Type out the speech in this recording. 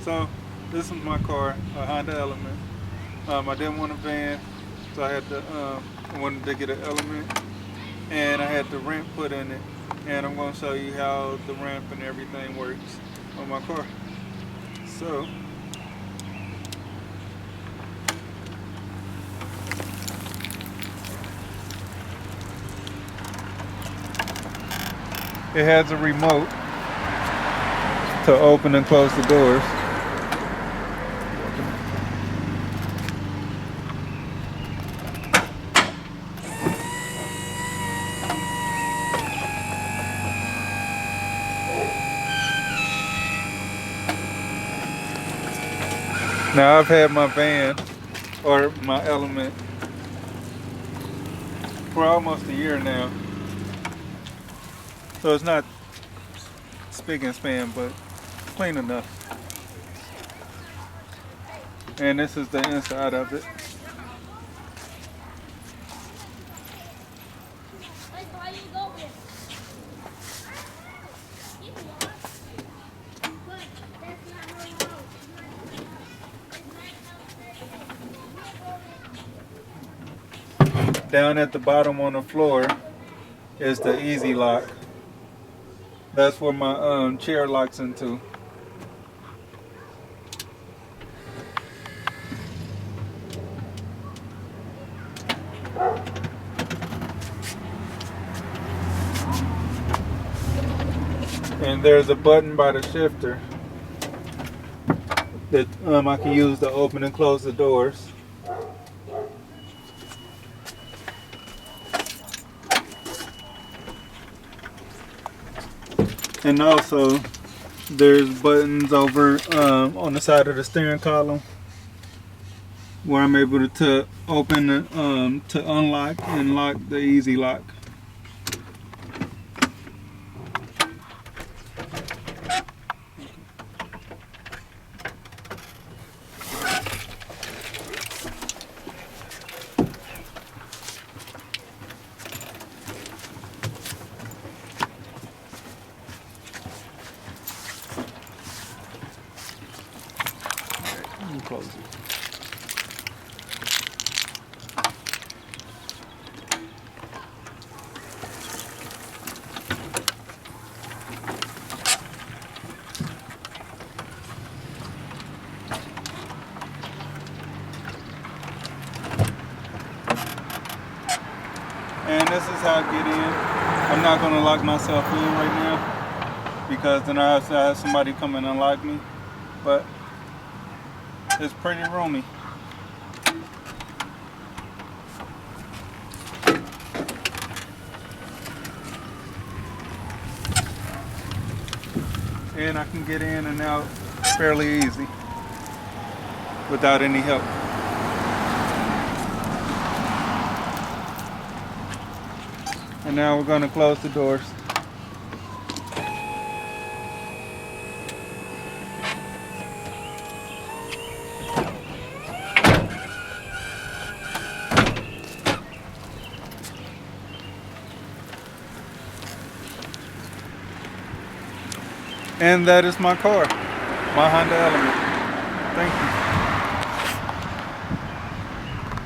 So this is my car, a Honda Element. I didn't want a van, so I wanted to get an Element, and I had the ramp put in it. And I'm going to show you how the ramp and everything works on my car. So it has a remote to open and close the doors. Now I've had my van or my Element for almost a year now. So it's not spick and span, but clean enough. And this is the inside of it. Down at the bottom on the floor is the easy lock. That's where my chair locks into. And there's a button by the shifter that I can use to open and close the doors. And also there's buttons over on the side of the steering column where I'm able to open to unlock and lock the easy lock. Close it. And this is how I get in. I'm not going to lock myself in right now because then I have to have somebody come and unlock me. But it's pretty roomy. And I can get in and out fairly easy without any help. And now we're going to close the doors. And that is my car, my Honda Element. Thank you.